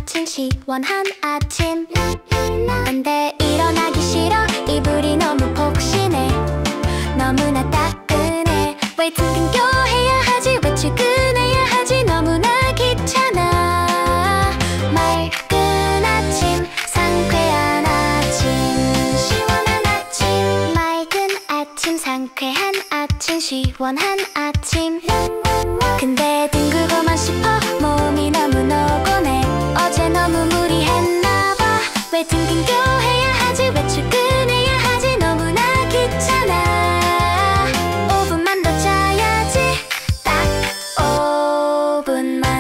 아침 시원한 아침 안돼 일어나기 싫어 이불이 너무 폭신해 너무나 따끈해 왜 등교해야 하지 왜 출근해야 하지 너무나 귀찮아 맑은 아침 상쾌한 아침 시원한 아침 맑은 아침 상쾌한 아침 시원한 아침 근데 뒹굴고만 싶어 몸이 너무 노곤해 어제 너무 무리했나봐 왜 등교해야 하지 왜 출근해야 하지 너무나 귀찮아 5분만 더 자야지 딱 5분만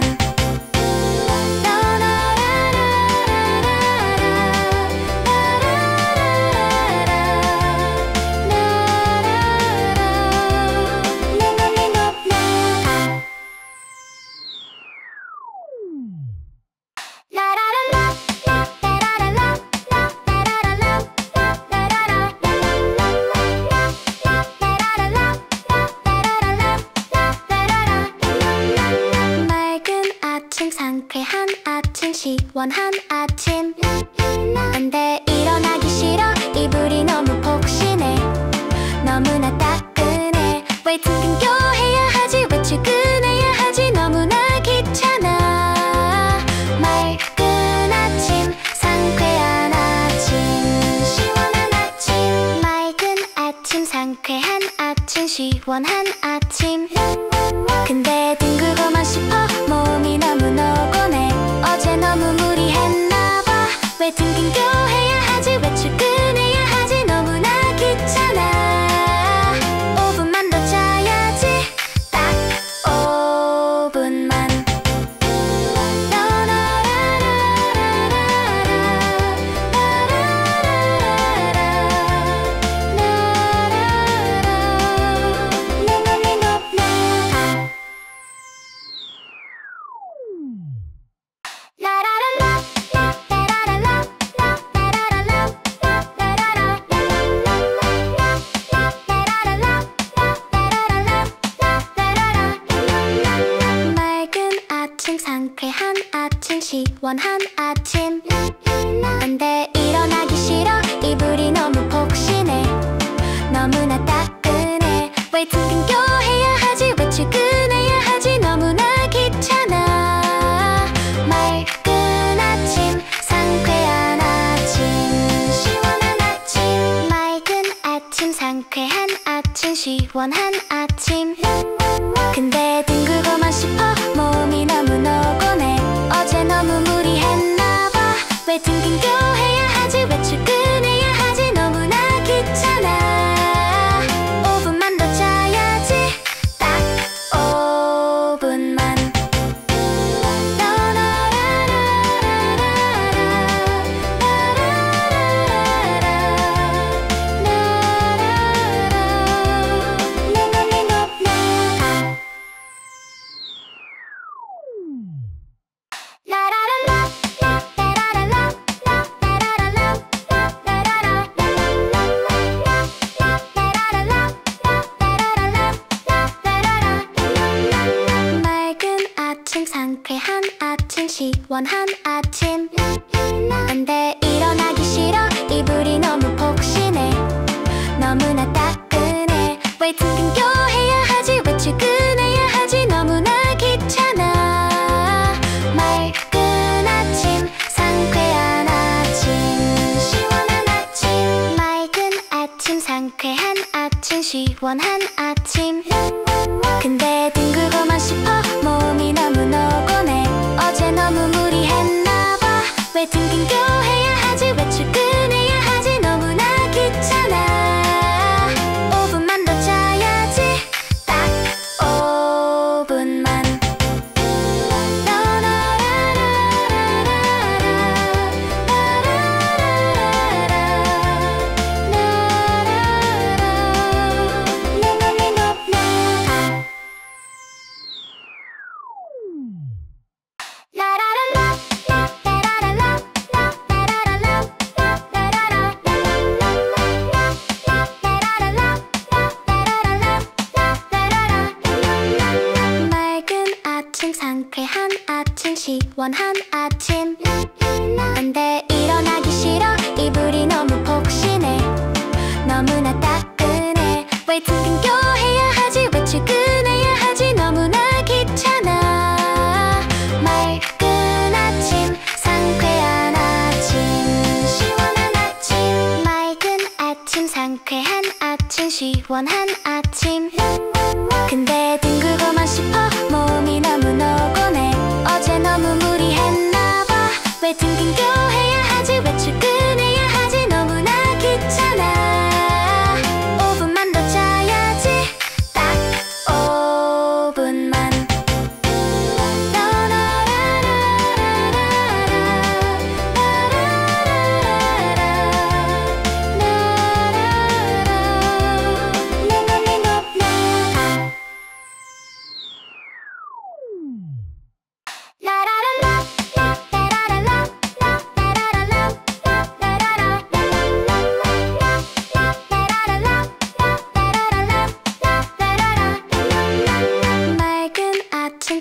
상쾌한 아침 시원한 아침 안돼 일어나기 싫어 이불이 너무 폭신해 너무나 따끈해 왜 등교해야 하지 왜 출근해야 하지 너무나 귀찮아 맑은 아침 상쾌한 아침 시원한 아침 맑은 아침 상쾌한 아침 시원한 아침 근데 뒹굴고만 싶어 몸이 너무 노곤해 어제 너무 무리했나봐 왜 등교해야 하지 왜 출근해야 하지 너무나 귀찮아 5분만 더 자야지 딱 5분만 상쾌한 아침 시원한 아침 안돼 일어나기 싫어 이불이 너무 폭신해 너무나 따끈해 왜 등교해야 하지 왜 출근해야 하지 너무나 귀찮아 맑은 아침 상쾌한 아침 시원한 아침 맑은 아침 상쾌한 아침 시원한 아침 근데 뒹굴고만 싶어 몸이 너무 노곤해 어제 너무 무리했나봐 왜 등교해야 하지 왜 출근해야 하지 너무나 귀찮아 5분만 더 자야지 딱 5분만 상쾌한 아침 시원한 아침 안돼 일어나기 싫어 이불이 너무 폭신해 너무나 따끈해 왜 등교해야 하지 왜 출근해야 하지 너무나 귀찮아 맑은 아침 상쾌한 아침 시원한 아침 맑은 아침 상쾌한 아침 시원한 아침 근데 뒹굴고만 싶어 몸이 너무 노곤해 어제 너무 무리했나봐 왜 등교해야 하지 왜 출근해야 하지 너무나 귀찮아 5분만 더 자야지 딱 5분만 시원한 아침 근데 일어나기 싫어 이불이 너무 폭신해 너무나 따끈해 왜 등교해야 하지 왜 출근해야 하지 너무나 귀찮아 맑은 아침 상쾌한 아침 시원한 아침 맑은 아침 상쾌한 아침 시원한 아침 근데 뒹굴고만 싶어 몸이 너무 노곤해 어제 너무 무리했나봐 왜 등교해야 하지 왜 출근해야 하지 너무나 귀찮아 5분만 더 자야지 딱 5분만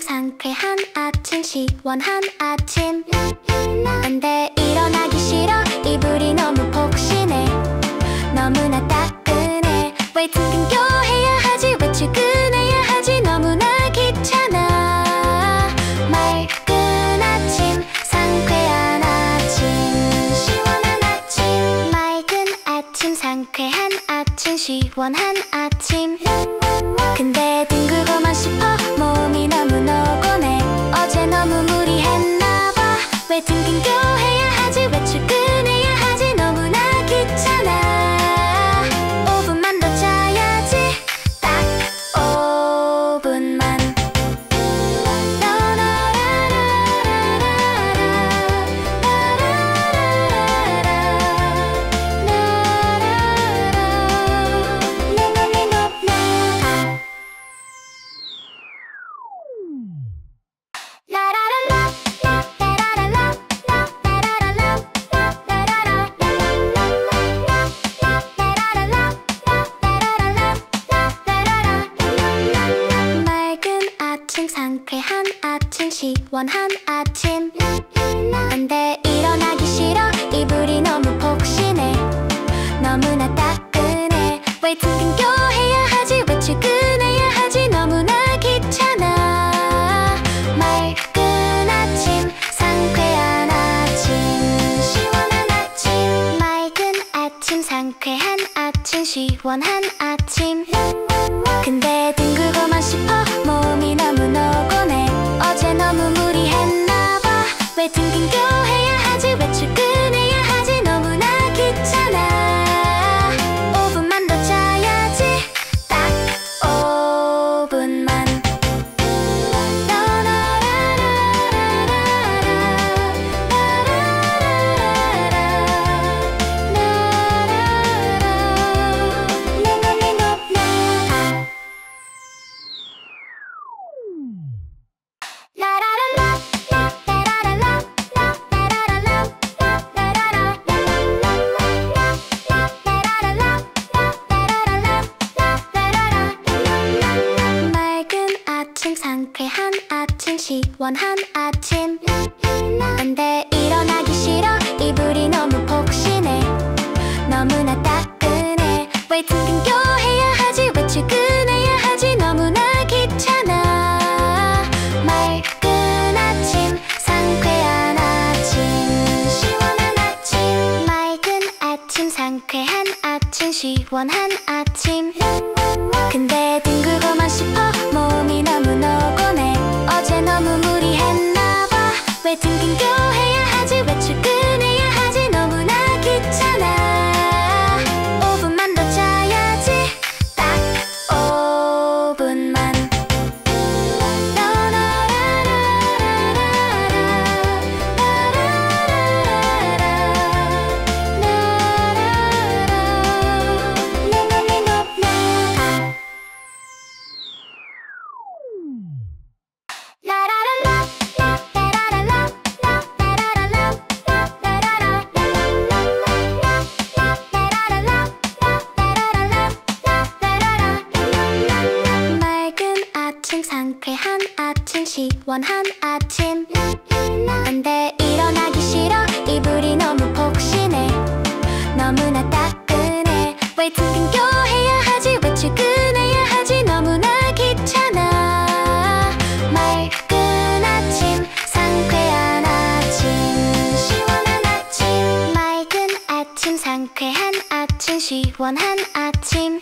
상쾌한 아침 시원한 아침 근데 일어나기 싫어 이불이 너무 폭신해 너무나 따끈해 왜 등교해야 하지 왜 출근해야 하지 너무나 귀찮아 맑은 아침 상쾌한 아침 시원한 아침 맑은 아침 상쾌한 아침 시원한 아침 근데 뒹굴고만 싶어 몸이 너무 노곤해 어제 너무 무리했나봐 왜 등교해야 하지 왜 출근해야 하지 너무나 귀찮아 5분만 더 자야지 딱 5분만 상쾌한 아침 시원한 아침 근데 일어나기 싫어 이불이 너무 폭신해 너무나 따끈해 왜 등교해야 하지 왜 출근해야 하지 너무나 귀찮아 맑은 아침 상쾌한 아침 시원한 아침 맑은 아침 상쾌한 아침 시원한 아침 근데 뒹굴고만 싶어 몸이 너무 노곤해 어제 너무 무리했나봐 왜 등교해야 하지 왜 출근해야 하지 너무나 귀찮아 5분만 더 자야지 딱 5분만 상쾌한 아침 시원한 아침 근데 일어나기 싫어 이불이 너무 폭신해 너무나 따끈해 왜 등교해야 하지 왜 출근해야 하지 너무나 귀찮아 맑은 아침 상쾌한 아침 시원한 아침 맑은 아침 상쾌한 아침 시원한 아침 근데 뒹굴고만 싶어 몸이 너무 노곤해 어제 너무 무리했나봐 왜 등교해야 하지 왜 출근해야 하지 너무나 귀찮아 5분만 더 자야지 딱 5분만 상쾌한 아침 시원한 아침 시원한 아침.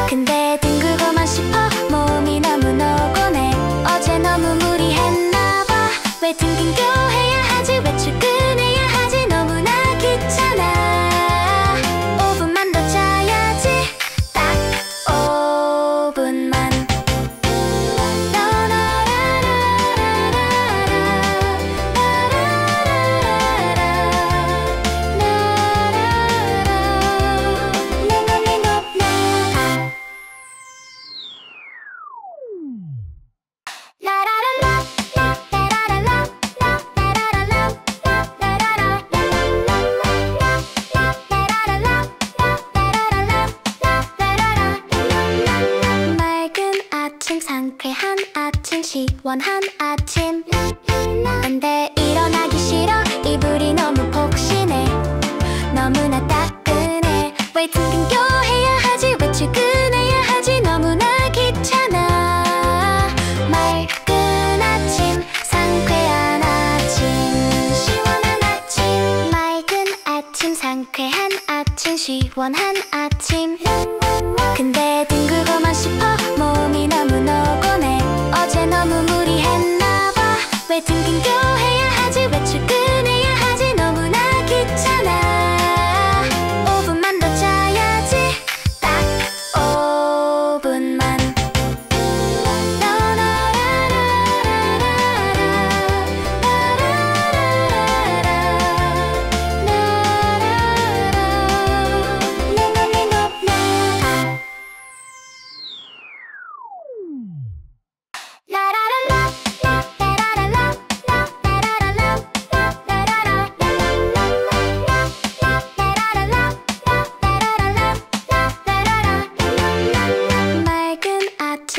근데 뒹굴고만 싶어. 몸이 너무 노곤해. 어제 너무 무리했나봐. 왜 등근교해야 하지, 왜 출근해야 하지, 너무나 귀찮아. 5분만 더 자야지, 딱 5분만. 상쾌한 아침, 시원한 아침. 근데 일어나기 싫어. 이불이 너무 폭신해. 너무나 따끈해. 왜 등근교해야 하지, 왜 출근해야 하지, 너무나 귀찮아. 맑은 아침, 상쾌한 아침, 시원한 아침. 맑은 아침, 상쾌한 아침, 시원한 아침. 근데 뒹굴고만 싶어. 몸이 너무 노곤해. 어제 너무 무리했나봐. 왜 등근교해야 하지, 왜 출근해야 하지, 너무나 귀찮아. 5분만 더 자야지, 딱 5분만.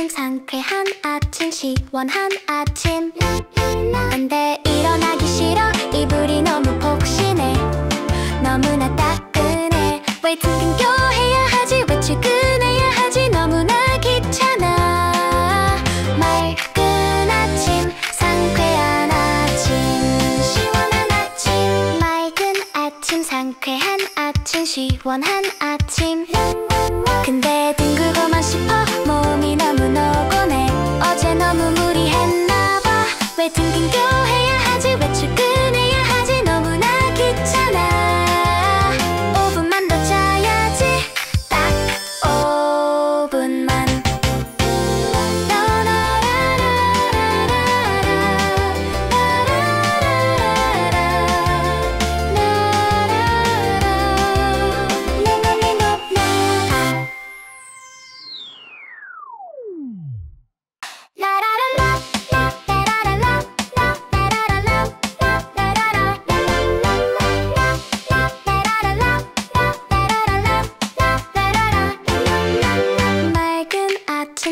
상쾌한 아침, 시원한 아침. 근데 일어나기 싫어. 이불이 너무 폭신해. 너무나 따끈해. 왜 등근교해야 하지, 왜 출근해야 하지, 너무나 귀찮아. 맑은 아침, 상쾌한 아침, 시원한 아침. 맑은 아침, 상쾌한 아침, 시원한 아침. 근데 뒹굴고만 싶어. 몸이 너무 노곤해. 어제 너무 무리했나봐. 왜 등근교해야 하지, 왜 출근해야 하지, 너무나 귀찮아. 5분만 더 자야지, 딱 5분만.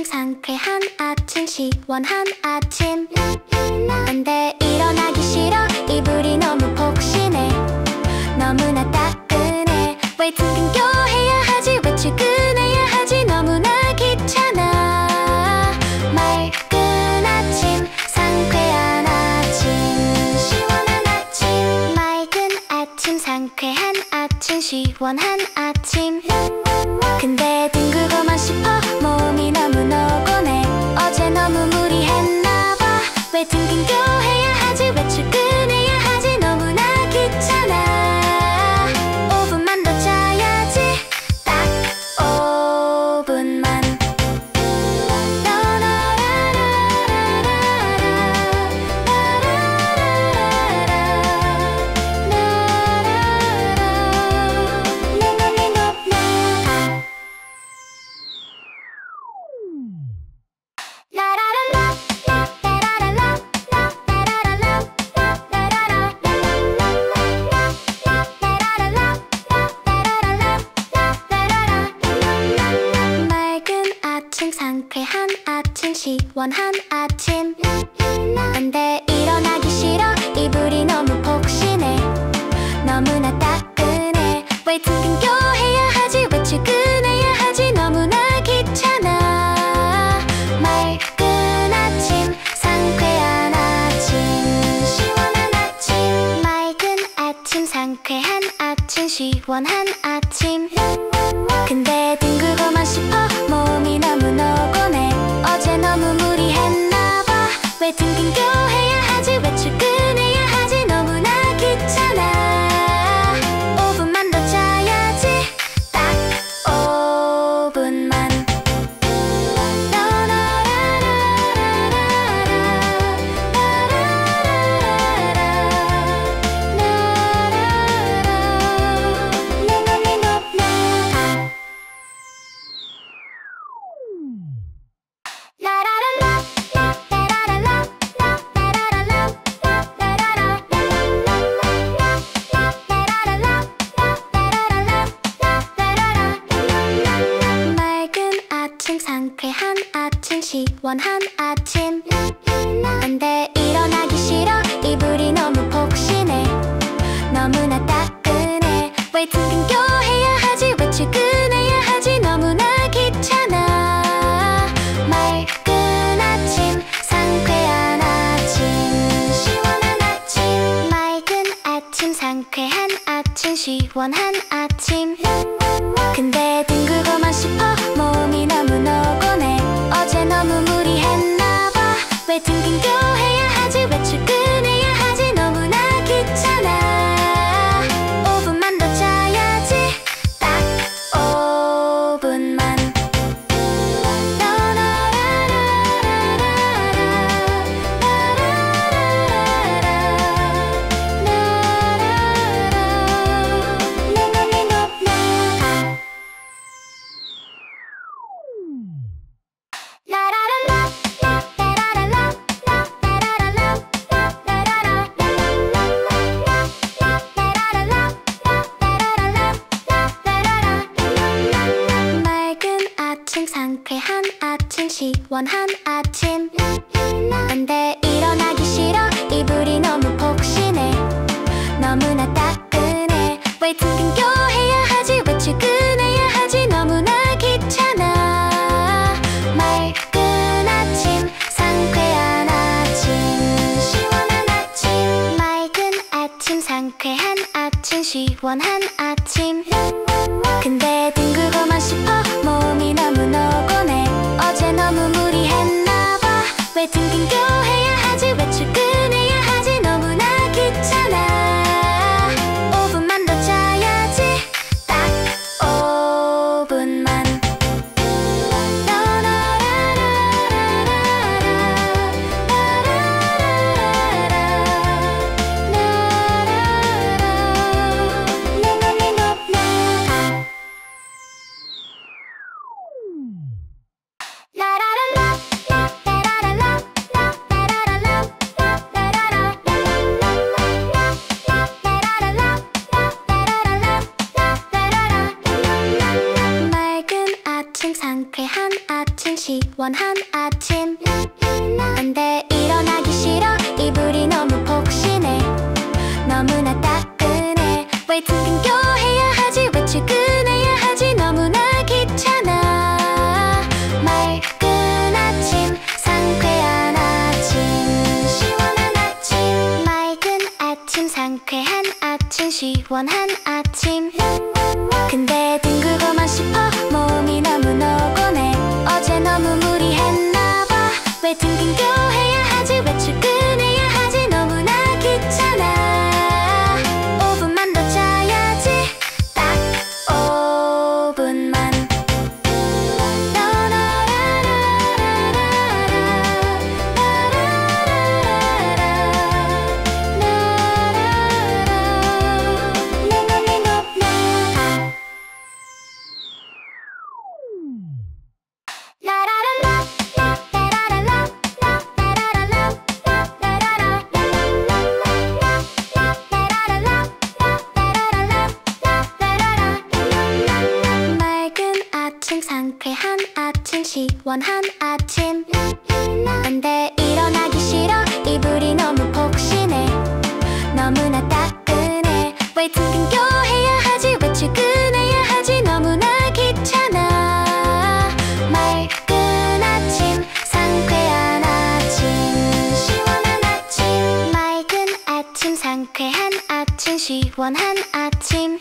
상쾌한 아침, 시원한 아침. 근데 일어나기 싫어. 이불이 너무 폭신해. 너무나 따끈해. 왜 등근교해야 하지, 왜 출근해야 하지, 너무나 귀찮아. 맑은 아침, 상쾌한 아침, 시원한 아침. 맑은 아침, 상쾌한 아침, 시원한 아침. 근데 뒹굴고만 싶어. 몸이 너무 노곤해. 어제 너무 무리했나봐. 왜 등근교해야 하지, 왜 출근해야 하지, 너무나 귀찮아. 5분만 더 자야지, 딱 5분만. 상쾌한 아침, 시원한 아침. 근데 일어나기 싫어. 이불이 너무 폭신해. 너무나 따끈해. 왜 등근교해야 하지, 왜 출근해야 하지, 너무나 귀찮아. 맑은 아침, 상쾌한 아침, 시원한 아침. 맑은 아침, 상쾌한 아침, 시원한 아침. 근데 뒹굴고만 싶어 몸이 너무 노곤해 어제 너무 무리했나봐 왜 딩딩교해야 하지 왜 출근해야 하지 너무나 귀찮아 5분만 더 자야지 딱 5분만 상쾌한 아침 시원한 아침 근데 일어나기 싫어 이불이 너무 폭신해 너무나 따끈해 왜 딩딩교해야 하지 왜 출근해야 하지 너무나 귀찮아 맑은 아침 상쾌한 아침 시원한 아침 맑은 아침 상쾌한 아침 시원한 아침 근데 뒹굴고만 싶어 몸이 너무 노곤해 어제 너무 무리했나봐 왜 딩딩교해야 하지 왜 출근해야 하지 너무나 귀찮아 5분만 더 자야지 딱 5분만 상쾌한 아침 시원한 아침 근데 일어나기 싫어 이불이 너무 폭신해 너무나 따끈해 왜 딩딩교해야 하지 왜 출근해야 하지 너무나 귀찮아 맑은 아침 상쾌한 아침 시원한 아침 맑은 아침 상쾌한 아침 시원한 아침 근데 뒹굴고만 싶어 몸이 너무 노곤해 어제 너무 무리했나봐 왜 딩딩교해야 하지 왜 출근해야 하지 너무나 귀찮아 5분만 더 자야지 딱 5분만 상쾌한 아침 시원한 아침 근데 일어나기 싫어 이불이 너무 폭신해 너무나 따끈해 왜 딩딩교해야 하지 왜 출근해야 하지 너무나 귀찮아 맑은 아침 상쾌한 아침 시원한 아침 맑은 아침 상쾌한 아침 시원한 아침 근데 뒹굴고만 싶어 몸이 너무 노곤해 어제 너무 무리했나봐 왜 딩딩교해야 하지 왜 출근해야 하지 너무나 귀찮아 5분만 더 자야지 딱 5분만 상쾌한 아침 시원한 아침 근데 일어나기 싫어 이불이 너무 폭신해 너무나 따끈해 왜 딩딩교해야 하지 왜 출근해야 하지 너무나 귀찮아 맑은 아침 상쾌한 아침 시원한 아침 맑은 아침 상쾌한 아침 아침 시원한 아침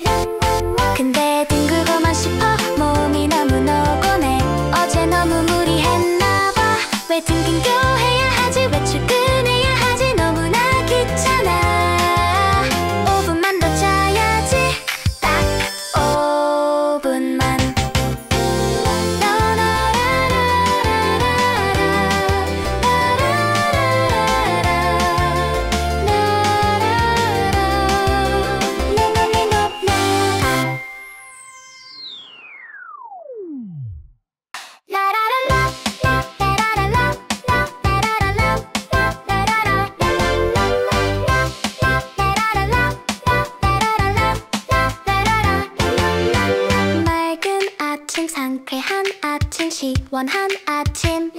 근데 뒹굴고만 싶어 몸이 너무 노곤해 어제 너무 무리했나봐 왜 딩딩교해야 하지 왜 출근해야 하지 너무나 귀찮아 5분만 더 자야지 딱 5분만 상쾌한 아침 시원한 아침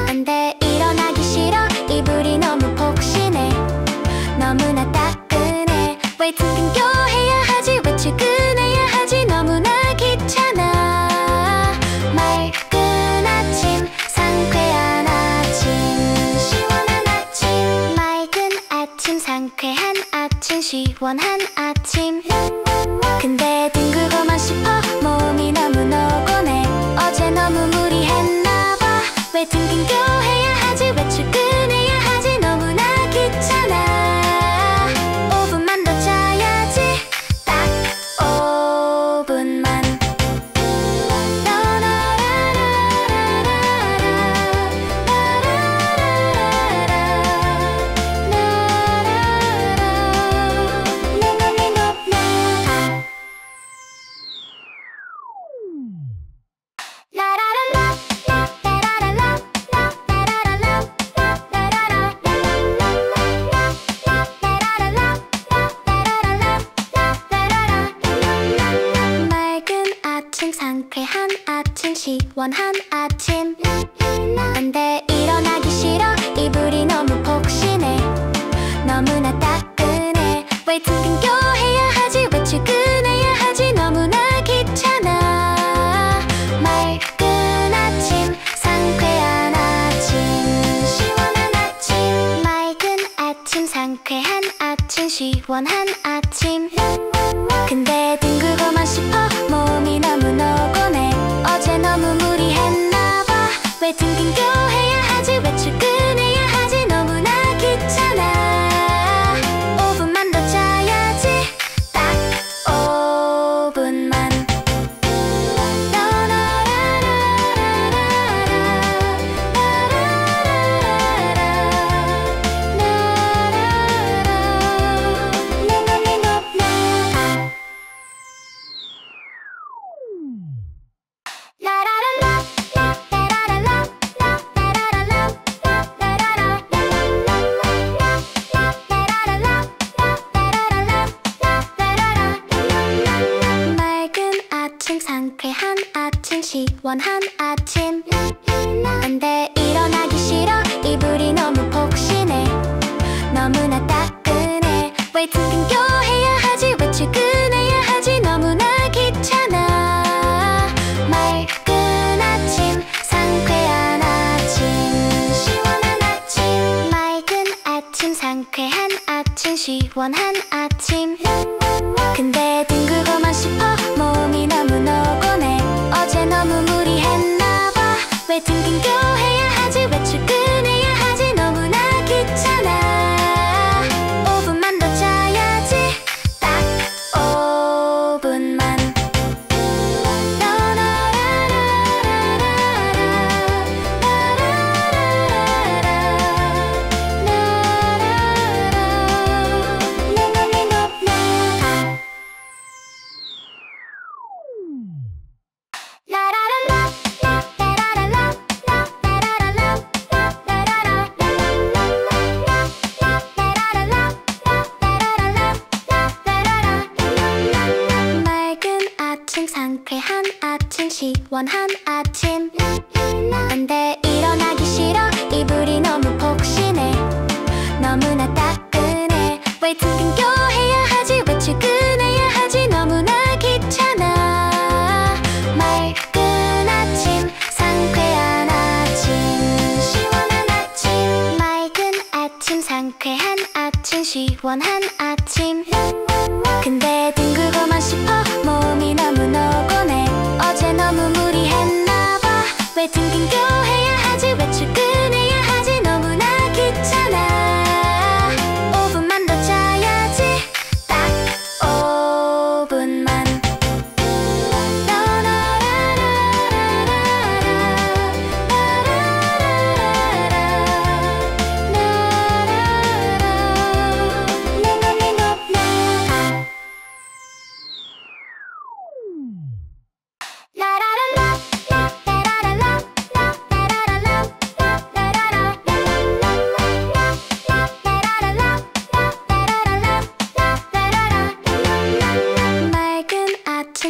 안돼 일어나기 싫어 이불이 너무 폭신해 너무나 따끈해 왜 딩딩교해야 하지 왜 출근해야 하지 너무나 귀찮아 맑은 아침 상쾌한 아침 시원한 아침 맑은 아침 상쾌한 아침 시원한 아침 근데 뒹굴고만 싶어 몸이 너무 노곤해 어제 너무 무리했나봐 왜 딩딩교해야 하지 왜 출근해야 하지 너무나 귀찮아 5분만 더 자야지 딱 5분만 상쾌한 아침 시원한 아침 안돼 일어나기 싫어 이불이 너무 폭신해 너무나 따끈해 왜 딩딩교해야 하지 왜 출근해야 하지 너무나 귀찮아 맑은 아침 상쾌한 아침 시원한 아침 맑은 아침 상쾌한 아침 시원한 아침 근데 뒹굴고만 싶어 몸이 너무 노곤해 어제 너무 무리했나봐 왜 딩딩교해야 하지 왜 출근해야 하지 너무나 귀찮아 5분만 더 자야지 딱 5분만 상쾌한 아침 시원한 아침 안돼 일어나기 싫어 이불이 너무 폭신해 너무나 따끈해 왜 딩딩교해야 하지 왜 출근해야 하지 너무나 귀찮아 맑은 아침 상쾌한 아침 시원한 아침 맑은 아침 상쾌한 아침 시원한 아침 근데 뒹굴고만 싶어 몸이 너무 노곤해 어제 너무 무리했나봐 왜 딩딩교해야 하지 왜 출근해야 하지 너무나 귀찮아 5분만 더 자야지 딱 5분만 상쾌한 아침 시원한 아침 안돼 일어나기 싫어 이불이 너무 폭신해 너무나 따끈해 왜 딩딩교해야 하지 왜 출근해야 하지 너무나 귀찮아 맑은 아침 상쾌한 아침 시원한 아침 맑은 아침 상쾌한 아침 시원한 시원한 아침. 근데 뒹굴고만 싶어 몸이 너무 노곤해. 어제 너무 무리했나봐. 왜 등긴교해야 하지 왜 출근해야 하지 너무나 귀찮아. 5분만 더 자야지 딱 5분만.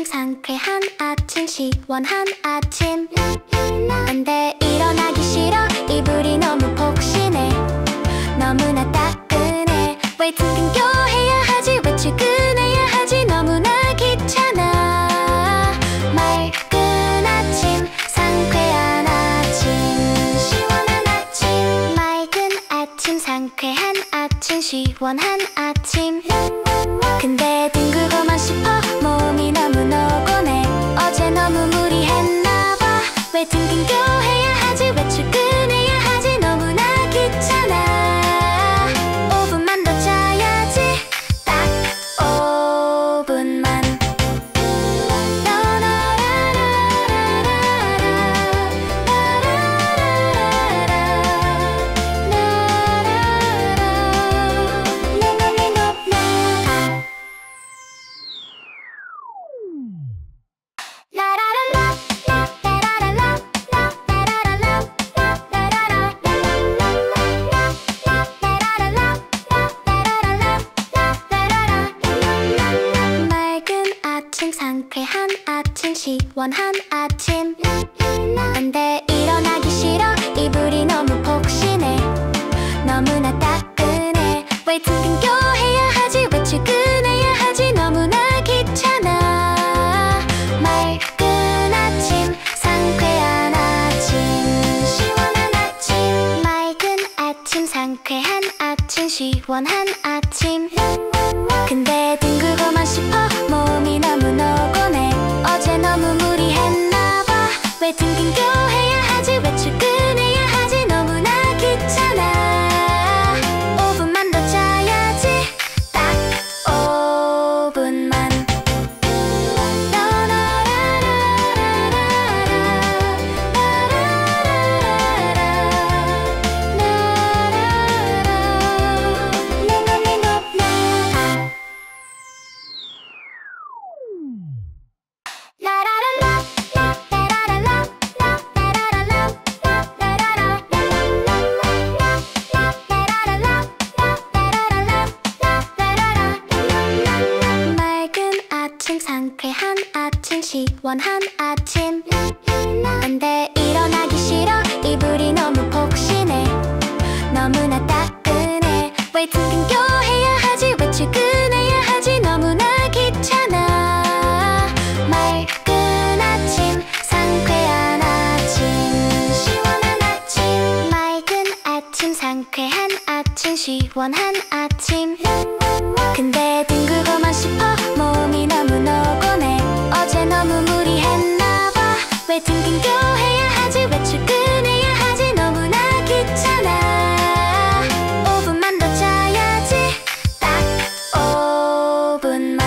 상쾌한 아침 시원한 아침. 근데 일어나기 싫어 이불이 너무 폭신해. 너무나 따끈해. 왜 등긴교해야 하지 왜 출근해야 하지 너무나 귀찮아. 맑은 아침 상쾌한 아침 시원한 아침. 맑은 아침 상쾌한 아침 시원한 아침. 근데 뒹굴고만 싶어 몸이 너무 노곤해. 어제 너무 무리했나봐. 왜 등긴교해야 하지 왜 출근해야 하지 너무나 귀찮아. 5분만 더 자야지 딱 5분만. 상쾌한 아침 시원한 아침. 근데 일어나기 싫어 이불이 너무 폭신해. 너무나 따끈해. 왜 등긴교해야 하지 왜 출근해야 하지 너무나 귀찮아. 맑은 아침 상쾌한 아침 시원한 아침. 맑은 아침 상쾌한 아침 시원한 아침. 근데 뒹굴고만 싶어 몸이 너무 노곤해. 어제 너무 무리했나봐. 왜 등긴교해야 하지 왜 출근해야 하지 너무나 귀찮아. 5분만 더 자야지 딱 5분만. 상쾌한 아침 시원한 아침. 근데 일어나기 싫어 이불이 너무 폭신해. 너무나 따끈해. 왜 등긴교해야 하지 왜 출근해야 하지 너무나 귀찮아. 맑은 아침 상쾌한 아침 시원한 아침. 맑은 아침 상쾌한 아침 시원한 아침. 근데 뒹굴고만 싶어 몸이 너무 노곤해. 어제 너무 무리했나봐. 왜 등긴교해야 하지 왜 출근해야 하지 너무나 귀찮아. 5분만 더 자야지 딱 5분만.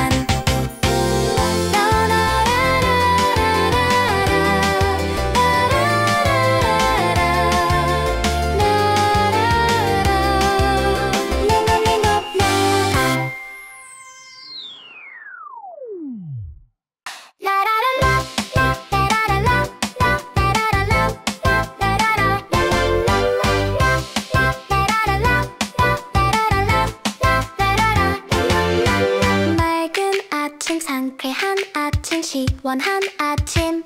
상쾌한 아침 시원한 아침.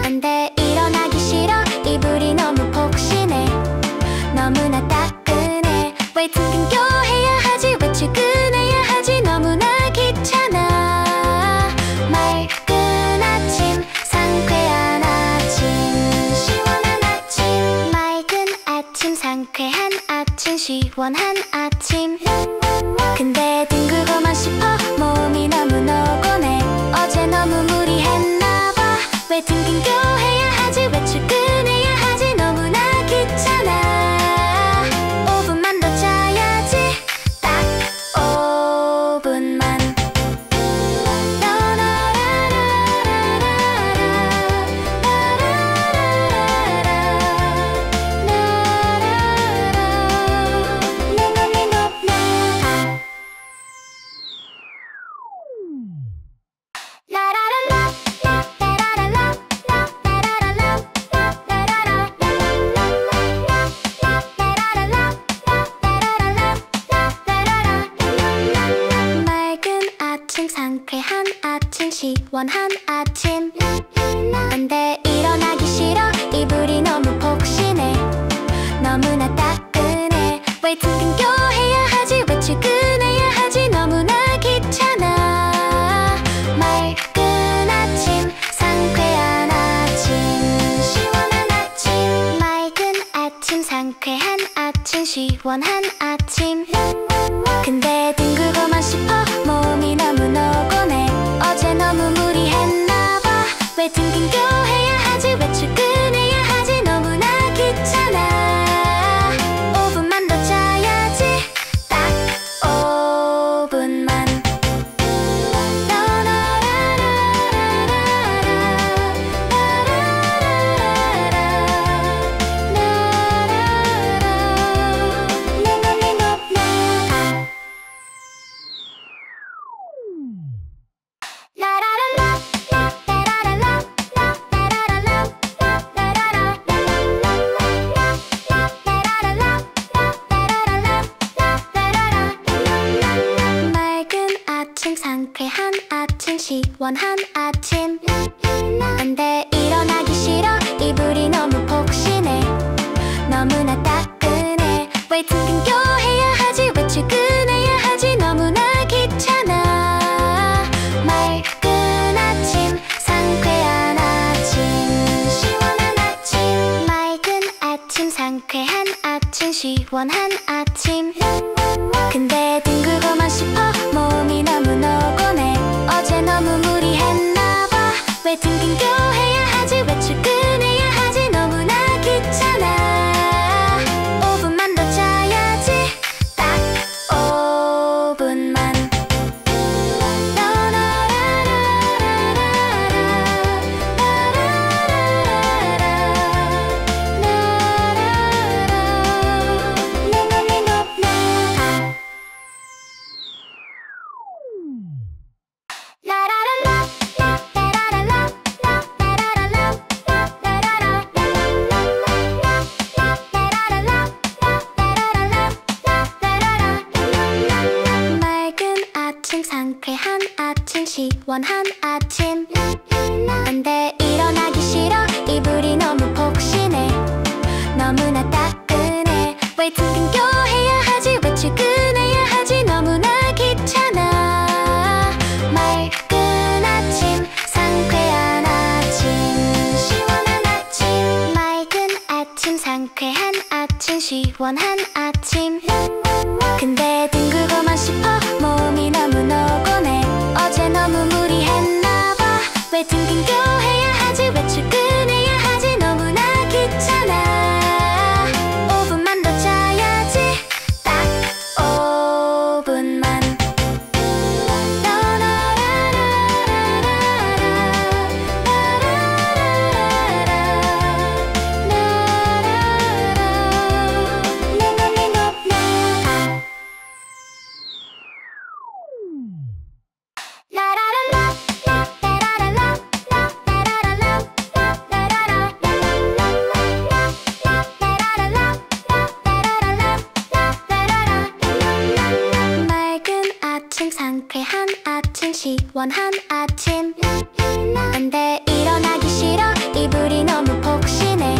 근데 일어나기 싫어 이불이 너무 폭신해. 너무나 따끈해. 왜 등긴교해야 하지 왜 출근해야 하지 너무나 귀찮아. 맑은 아침 상쾌한 아침 시원한 아침. 맑은 아침 상쾌한 아침 시원한 아침. 아침 상쾌한 아침 시원한 아침 안돼 일어나기 싫어 이불이 너무 폭신해 너무나 따끈해 왜 등교해야 하지 왜 출근해야 하지 너무나 귀찮아 맑은 아침 상쾌한 아침 시원한 아침 맑은 아침 상쾌한 아침 시원한 아침 근데 뒹굴고만 싶어 몸이 너무 노곤해 어제 너무 무리했나봐 왜 등교해야 하지 왜 출근해야 하지 너무나 귀찮아 5분만 더 자야지 딱 5분만 맑은 아침 상쾌한 아침 시원한 아침 안돼 일어나기 싫어 이불이 너무 폭신해 너무나 따끈해 왜 등교해야 하지 왜 출근해야 하지 너무나 귀찮아 맑은 아침 상쾌한 아침 시원한 아침 맑은 아침 상쾌한 아침 시원한 아침 근데 뒹굴고만 싶어 몸이 너무 노곤해 어제 너무 무리했나봐 왜 등교해야 하지 왜 출근해야 하지 너무나 귀찮아 5분만 더 자야지 딱 5분만 맑은 아침 상쾌한 아침 시원한 아침 안돼 일어나기 싫어 이불이 너무 폭신해 너무나 따끈해 왜 등교해야 하지 왜 출근해야 하지 너무나 귀찮아 맑은 아침 상쾌한 아침 시원한 아침 맑은 아침 상쾌한 아침 시원한 아침 근데 뒹굴고만 싶어 몸이 너무 노곤해 어제 너무 무리했나봐 왜 등교해야 하지 왜 출근해야 하지 너무나 귀찮아 5분만 더 자야지 딱 5분만 맑은 아침 상쾌한 아침 시원한 아침 안돼 일어나기 싫어 이불이 너무 폭신해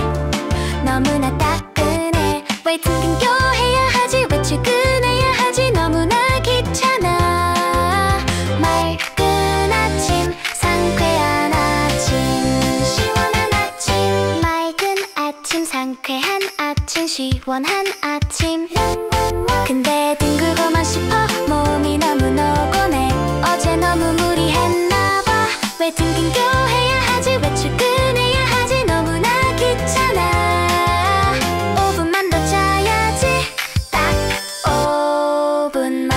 너무나 따끈해 왜 등교해야 하지 왜 출근해야 하지 너무나 귀찮아 맑은 아침 상쾌한 아침 시원한 아침 맑은 아침 상쾌한 아침 시원한 아침 근데 뒹굴고만 싶어 몸이 너무 노곤해 어제 너무 무리했나봐 왜 등교해야 하지 왜 출근해야 하지 너무나 귀찮아 5분만 더 자야지 딱 5분만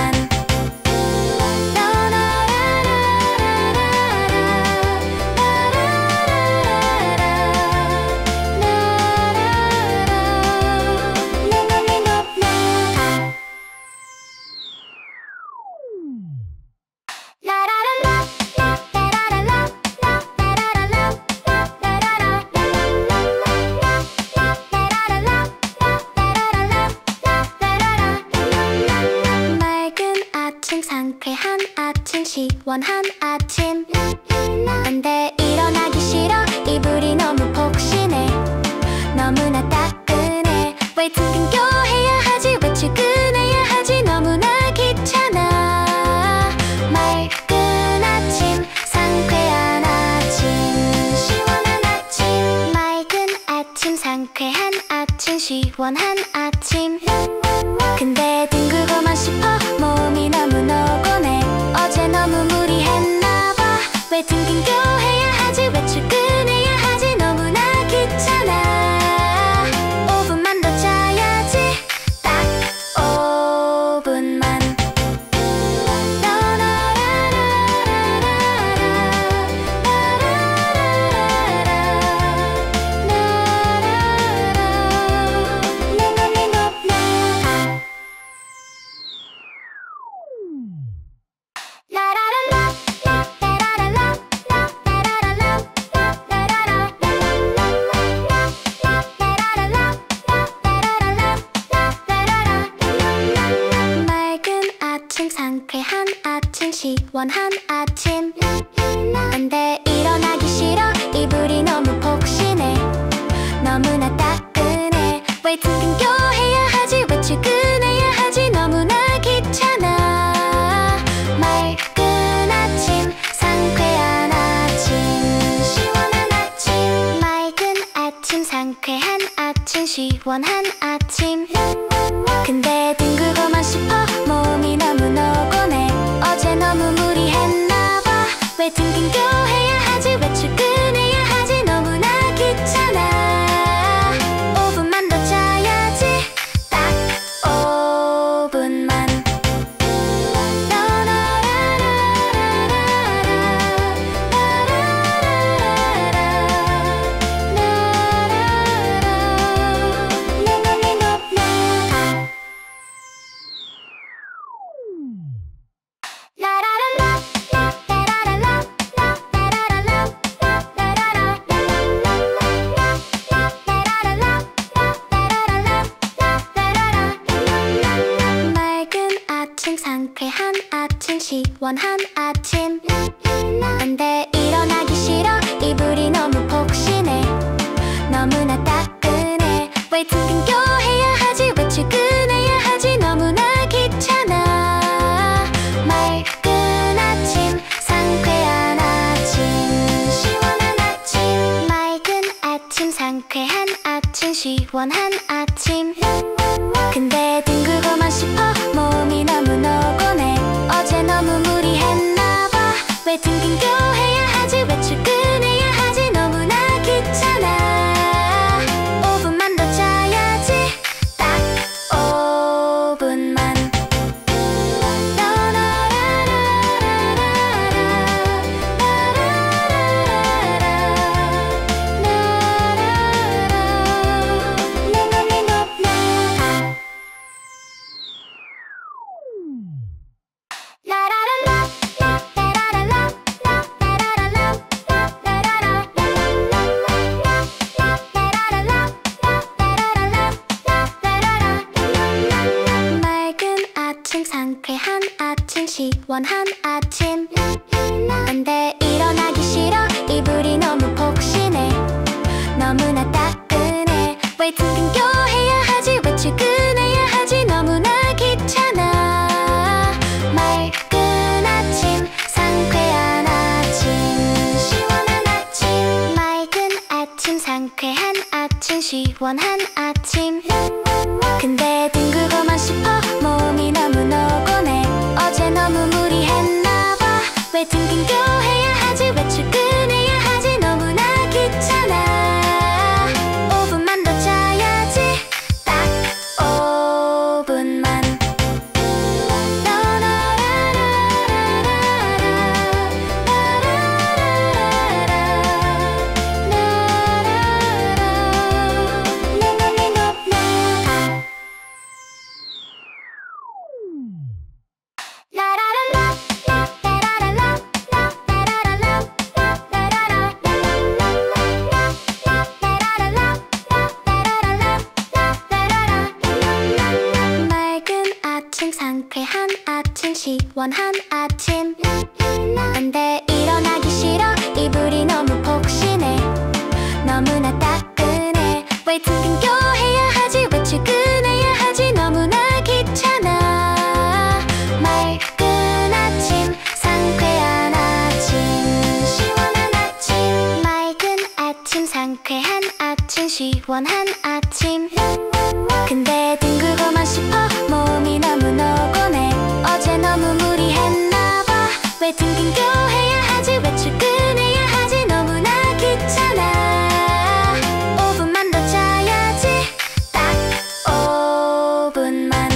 시원한 아침 시원한 아침 안돼 일어나기 싫어 이불이 너무 폭신해 너무나 따끈해 왜 등교해야 하지 왜 출근해야 하지 너무나 귀찮아 맑은 아침 상쾌한 아침 시원한 아침 맑은 아침 상쾌한 아침 시원한 아침 근데 뒹굴고만 싶어 몸이 너무너고네 어제 너무 무리했나봐 왜 등교해야 하지 왜 출근해야 하지 너무나 귀찮아 5분만 더 자야지 딱 5분만 상쾌한 아침 시원한 아침 안돼 일어나기 싫어 이불이 너무 폭신해 너무나 따끈해 왜 등교해야 하지 왜 출근해야 하지 너무나 귀찮아 맑은 아침 상쾌한 아침 시원한 아침 맑은 아침 상쾌한 아침 시원한 아침 근데 뒹굴고만 싶어 몸이 너무너고네 어제 너무 무리했나봐 왜 등교해야 하지 왜 출근해야 하지 너무나 귀찮아 5분만 더 자야지 딱 5분만 상쾌한 아침 시원한 아침 안돼 일어나기 싫어 이불이 너무 폭신해 너무나 따끈해 왜 등교해야 하지 왜 출근해야 하지 너무나 귀찮아 맑은 아침 상쾌한 아침 시원한 아침 맑은 아침 상쾌한 아침 시원한 아침 근데 뒹굴고만 싶어 몸이 너무너고네 어제 너무 무리했나봐 왜 등교해야 하지 왜 출근해야 하지 너무나 귀찮아 5분만 더 자야지 딱 5분만 상쾌한 아침 시원한 아침 안돼 일어나기 싫어 이불이 너무 폭신해 너무나 따끈해 왜 등교해야 하지 왜 출근해야 하지 너무나 귀찮아 맑은 아침 상쾌한 아침 시원한 아침 맑은 아침 상쾌한 아침 시원한 아침 근데 뒹굴고만 싶어 몸이 너무너고네 어제 너무 무리했나봐 왜 등교해야 하지 왜 출근해야 하지 너무나 귀찮아 5분만 더 자야지 딱 5분만 시원한 아침. 근데 일어나기 싫어. 이불이 너무 폭신해. 너무나 따끈해. 왜 등교해야 하지? 왜 출근해야 하지? 너무나 귀찮아. 맑은 아침, 상쾌한 아침, 시원한 아침. 맑은 아침, 상쾌한 아침, 시원한 아침. 근데 뒹굴고만 싶어. 몸이 너무 노곤해. 어제 너무 무리했나봐. 왜 등교해야 하지? 왜 출근해야 하지? 너무나 귀찮아. 5분만 더 자야지. 딱 5분만.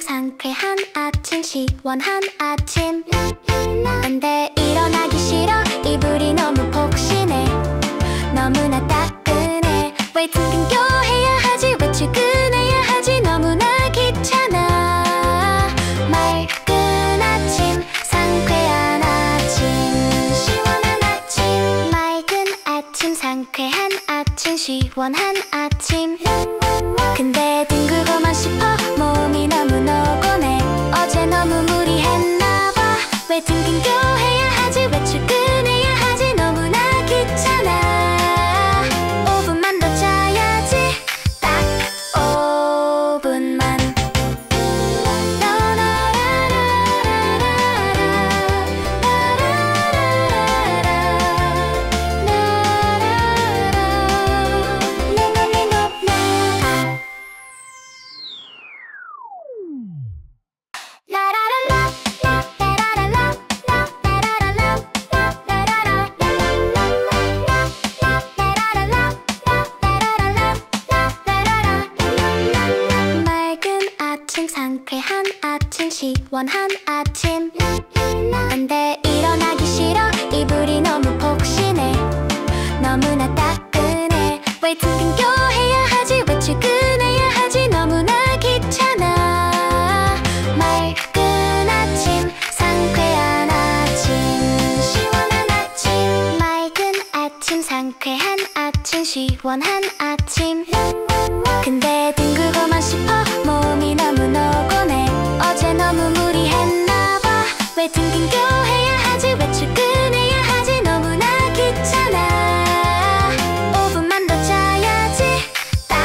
상쾌한 아침, 시원한 아침. 근데 일어나기 싫어. 이불이 너무 폭신해. 너무나 따끈해. 왜 등교해야 하지? 왜 출근해야 하지? 너무나 귀찮아. 맑은 아침, 상쾌한 아침, 시원한 아침. 맑은 아침, 상쾌한 아침, 시원한 아침. 근데 뒹굴고만 싶어. 몸이 너무 노곤해. 어제 너무 무리했나봐. 왜 등교해야 하지? 왜 출근해야 하지? 너무나 귀찮아. 5분만 더 자야지. 딱 5분만. 상쾌한 아침, 시원한 아침. 근데 일어나기 싫어. 이불이 너무 폭신해. 너무나 따끈해. 왜 등교해야 하지? 왜 출근해야 하지? 너무나 귀찮아. 맑은 아침, 상쾌한 아침, 시원한 아침. 맑은 아침, 상쾌한 아침, 시원한 아침. 근데 뒹굴고만 싶어. 몸이 너무 노곤해. 어제 너무 무리했나봐. 왜 등교해야 하지? 왜 출근해야 하지? 너무나 귀찮아. 5분만 더 자야지. 딱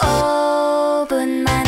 5분만.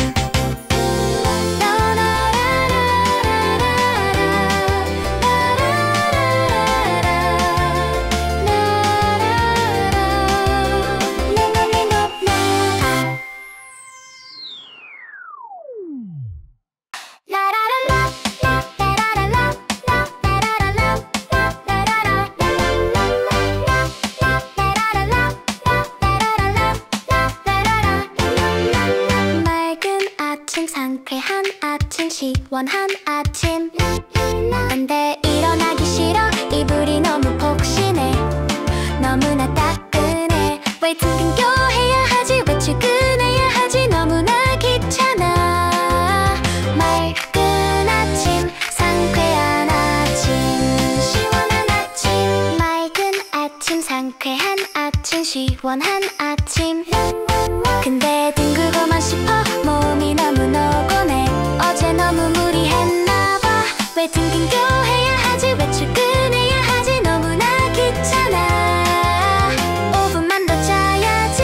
상쾌한 아침, 시원한 아침. 근데 일어나기 싫어. 이불이 너무 폭신해. 너무나 따끈해. 왜 등교해야 하지? 왜 출근해야 하지? 너무나 귀찮아. 맑은 아침, 상쾌한 아침, 시원한 아침. 맑은 아침, 상쾌한 아침, 시원한 아침. 근데 뒹굴고만 싶어. 몸이 너무 노곤해. 어제 너무 무리했나봐. 왜 등교해야 하지? 왜 출근해야 하지? 너무나 귀찮아. 5분만 더 자야지.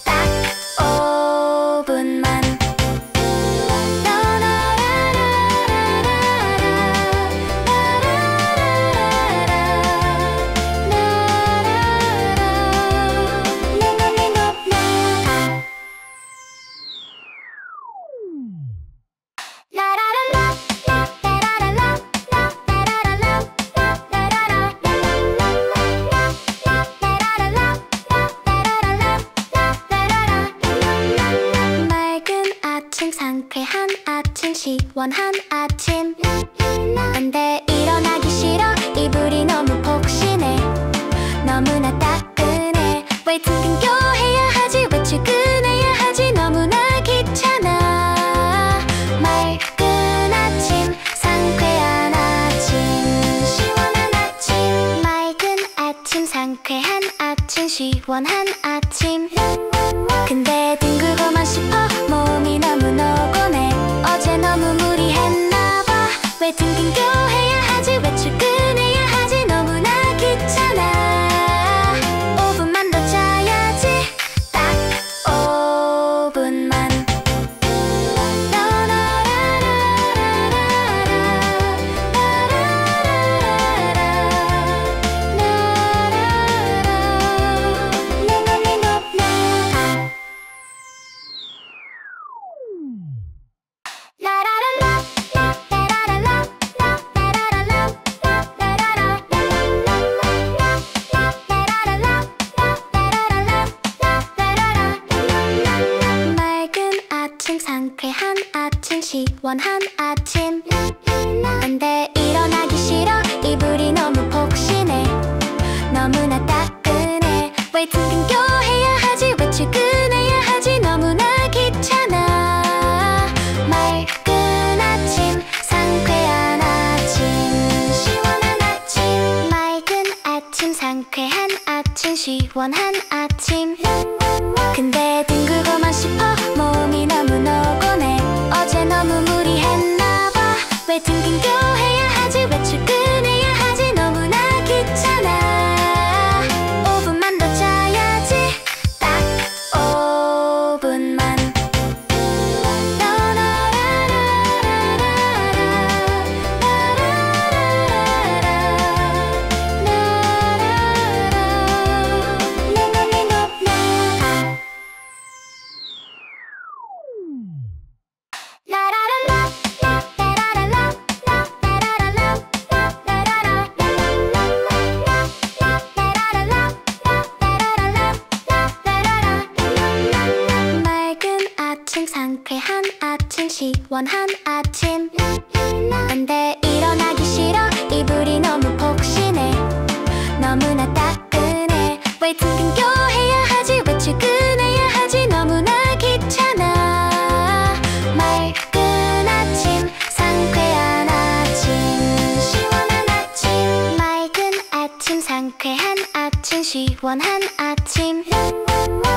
딱 5분만. 상쾌한 아침, 시원한 아침. 안돼 일어나기 싫어 이불이 너무 폭신해 너무나 따끈해 왜 등교해야 하지 왜 출근해야 하지 너무나 귀찮아 맑은 아침 상쾌한 아침 시원한 아침 맑은 아침 상쾌한 아침 시원한 아침 근데 뒹굴고만 싶어 몸이 너무너곤해 어제 너무 무리했나봐 왜 등교해야 하지 왜 출근해야 하지 너무나 귀찮아 5분만 더 자야지 딱 5분만 상쾌한 아침 시원한 아침 안돼 일어나기 싫어 이불이 너무 폭신해 너무나 따끈해 왜 등교해야 하지 왜 출근해야 하지 너무나 귀찮아 맑은 아침 상쾌한 아침 시원한 아침 맑은 아침 상쾌한 아침 시원한 아침 근데 뒹굴고만 싶어 몸이 너무너곤해 어제 너무 무리했나봐 왜 등교해야 하지 왜 출근해야 하지 너무나 귀찮아 5분만 더 자야지 딱 5분만 상쾌한 아침 시원한 아침 안돼 일어나기 싫어 이불이 너무 폭신해 너무나 따끈해 왜 등교해야 하지 왜 출근해야 하지 너무나 귀찮아 맑은 아침 상쾌한 아침 시원한 아침 맑은 아침 상쾌한 아침 시원한 아침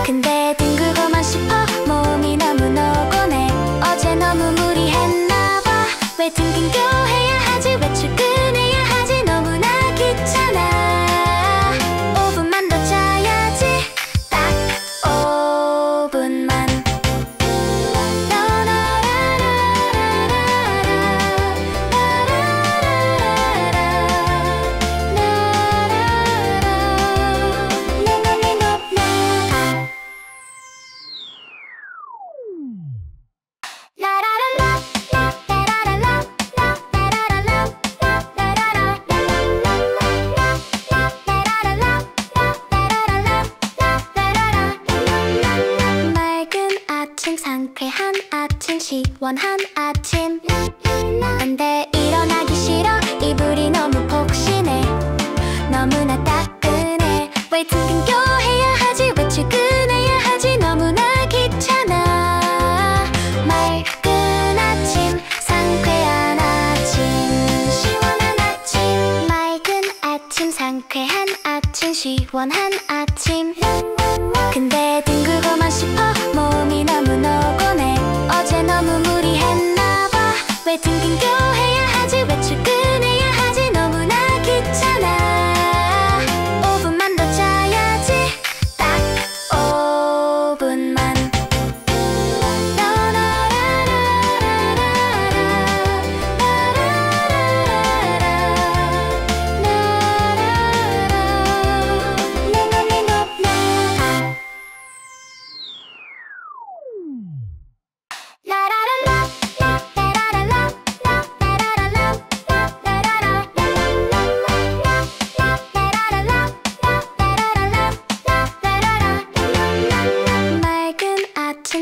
근데 뒹굴고만 싶어 몸이 너무너곤해 어제 너무 무리했나봐 왜 등교해야 하지 왜 출근해야 하지 너무나 귀찮아 5분만 더 자야지 딱 5분만 상쾌한 아침 시원한 아침 안돼 일어나기 싫어 이불이 너무 폭신해 너무나 따끈해 왜 등교해야 하지 왜 출근해야 하지 너무나 귀찮아 맑은 아침 상쾌한 아침 시원한 아침 맑은 아침 상쾌한 아침 시원한 아침 근데 뒹굴고만 싶어 몸이 너무너곤해 어제 너무 무리했나봐 왜 등교해야 하지 왜 출근해야 하지 너무나 귀찮아 5분만 더 자야지 딱 5분만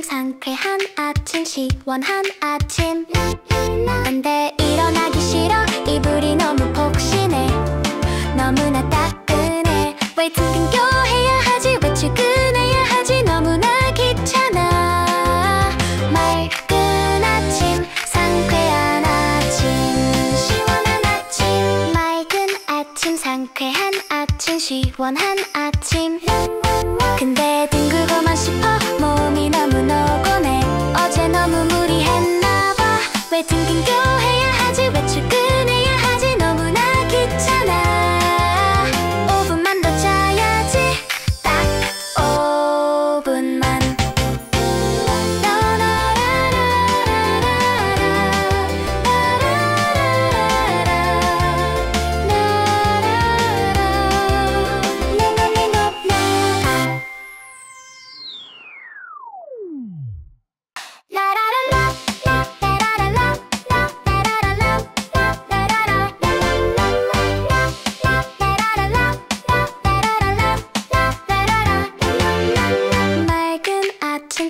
상쾌한 아침 시원한 아침 안돼 일어나기 싫어 이불이 상쾌한 아침 시원한 아침 근데 뒹굴고만 싶어 몸이 너무 노곤해 어제 너무 무리했나봐 왜 딩딩교해야 하지 왜 출근해야 하지 너무나 귀찮아 5분만 더 자야지 딱 5분만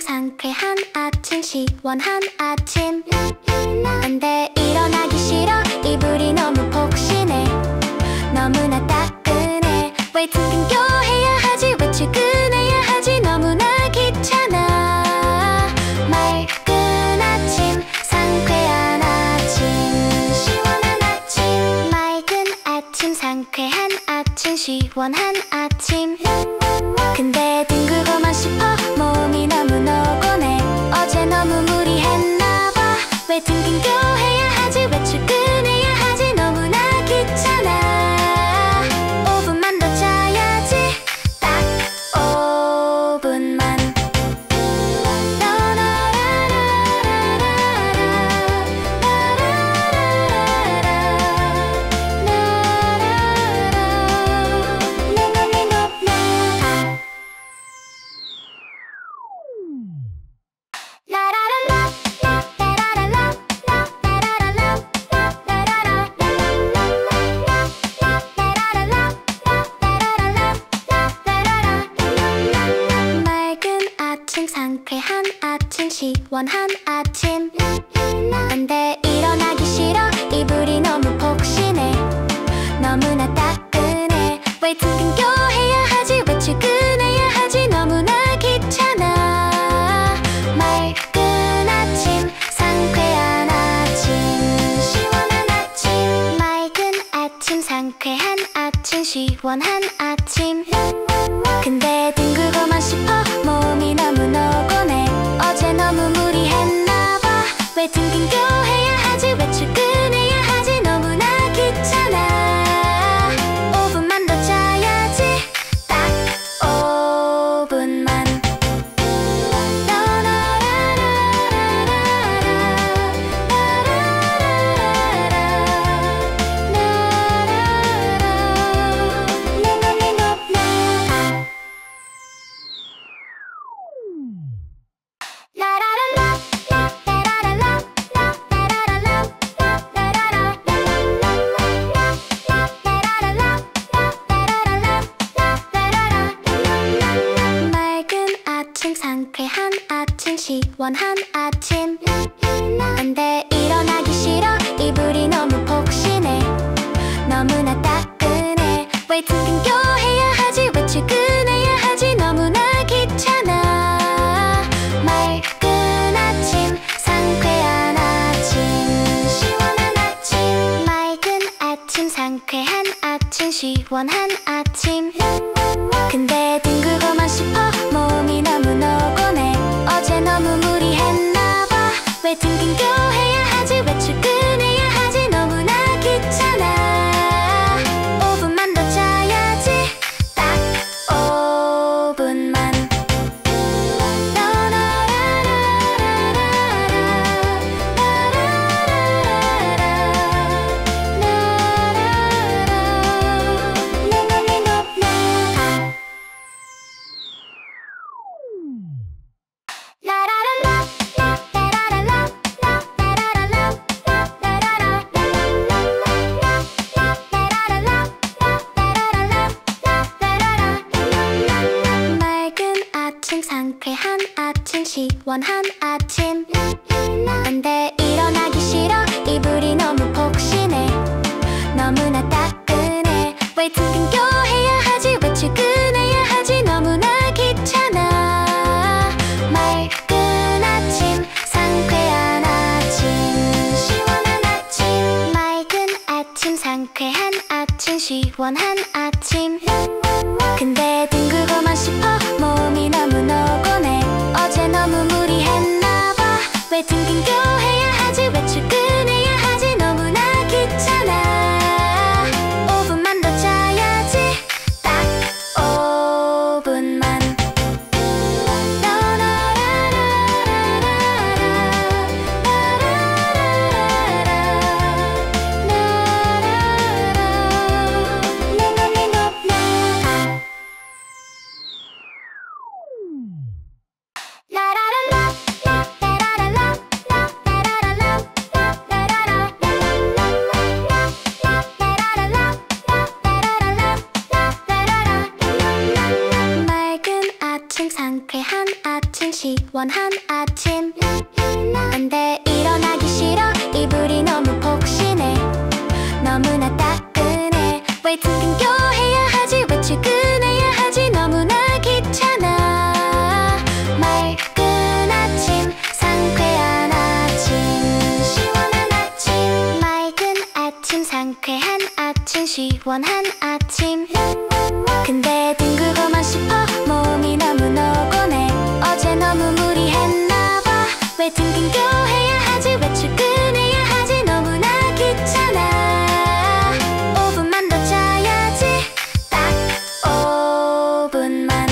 상쾌한 아침 시원한 아침 안돼 일어나기 싫어 이불이 너무 폭신해 너무나 따끈해 왜 딩딩교해야 하지 왜 출근해야 하지 너무나 귀찮아 맑은 아침 상쾌한 아침 시원한 아침 맑은 아침 상쾌한 아침 시원한 아침 근데 뒹굴고만 싶어 몸이 너무 노곤해 어제 너무 무리했나봐 왜 딩딩교해야 하지 왜 출근해야 하지 너무나 귀찮아 5분만 더 자야지 딱 5분만 상쾌한 아침 시원한 아침 안돼 일어나기 싫어 이불이 너무 폭신해 너무나 따끈해 왜 딩딩교해야 하지 왜 출근해야 하지 너무나 귀찮아 맑은 아침 상쾌한 아침 시원한 아침 맑은 아침 상쾌한 아침 시원한 아침 근데 뒹굴고만 싶어 몸이 너무 노곤해 어제 너무 무리했나봐 왜 딩딩교해야 하지 왜 출근해야 하지 너무나 귀찮아 5분만 더 자야지 딱 5분만 상쾌한 아침 시원한 아침 안돼 일어나기 싫어 이불이 너무 폭신해 너무나 따끈해 왜 딩딩교해야 하지 왜 출근해야 하지 너무나 귀찮아 맑은 아침 상쾌한 아침 시원한 아침 맑은 아침 상쾌한 아침 시원한 아침 근데 뒹굴고만 싶어 몸이 너무 노곤해 어제 너무 무리했나봐 왜 딩딩교해야 하지 왜 출근해야 하지 너무나 귀찮아 5분만 더 자야지 딱 5분만 상쾌한 아침 시원한 아침 안돼 일어나기 싫어 이불이 너무 폭신해 너무나 따끈해 왜 딩딩교해야 하지 왜 출근해야 하지 너무나 귀찮아 맑은 아침 상쾌한 아침 시원한 아침 맑은 아침 상쾌한 아침 아침 시원한 아침 근데 뒹굴고만 싶어 몸이 너무 노곤해 어제 너무 무리했나봐 왜 등등교해야 하지 왜 출근해야 하지 너무나 귀찮아 5분만 더 자야지 딱 5분만 상쾌한 아침 시원한 아침 안돼 일어나기 싫어 이불이 너무 폭신해 너무나 따끈해 왜 등등교해야 하지 왜 출근해야 하지 너무나 귀찮아 맑은 아침 상쾌한 아침 시원한 아침 맑은 아침 상쾌한 아침 시원한 아침 근데 뒹굴고만 싶어 몸이 너무 노곤해 어제 너무 무리했나봐 왜 등등교해야 하지 왜 출근해야 하지 너무나 귀찮아 5분만 더 자야지 딱 5분만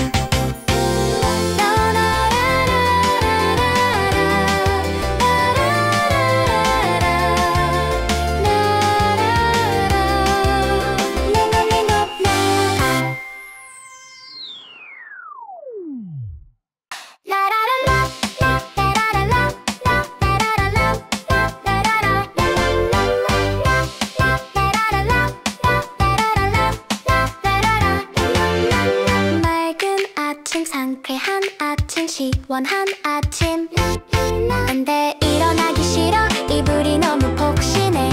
상쾌한 아침 시원한 아침 안돼 일어나기 싫어 이불이 너무 폭신해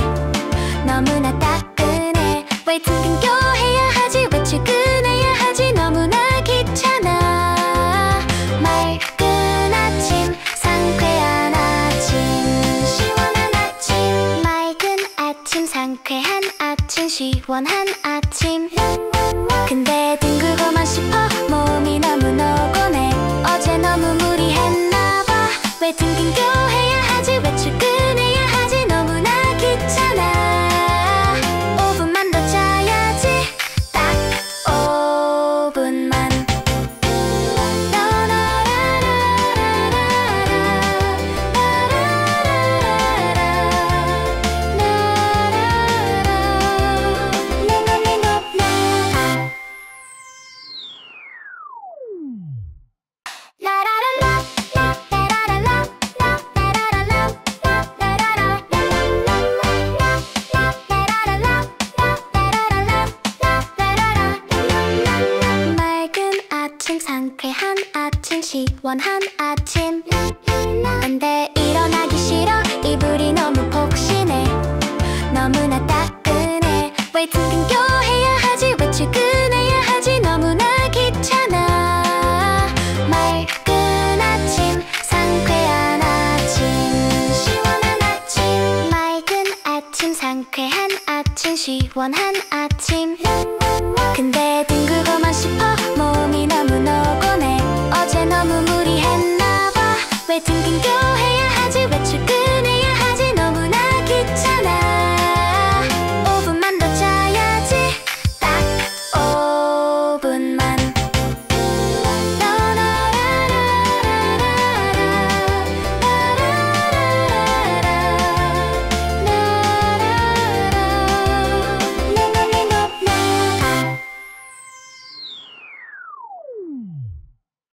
너무나 따끈해 왜 등등교해야 하지 왜 출근해야 하지 너무나 귀찮아 맑은 아침 상쾌한 아침 시원한 아침 맑은 아침 상쾌한 아침 시원한 아침 근데 뒹굴고만 싶어 몸이 너무 노곤해 어제 너무 무리했나봐 왜 등등교해야 하지 왜 출근해야 하지 너무나 귀찮아 5분만 더 자야지 딱 5분만 상쾌한 아침 시원한 아침 안돼 일어나기 싫어 이불이 너무 폭신해 너무나 따끈해 왜 등등교해야 하지 왜 출근해야 하지 너무나 귀찮아 맑은 아침 상쾌한 아침 시원한 아침 맑은 아침 상쾌한 아침 시원한 아침 근데 뒹굴고만 싶어 몸이 너무 노곤해 어제 너무 무리했나봐 왜 등등교해야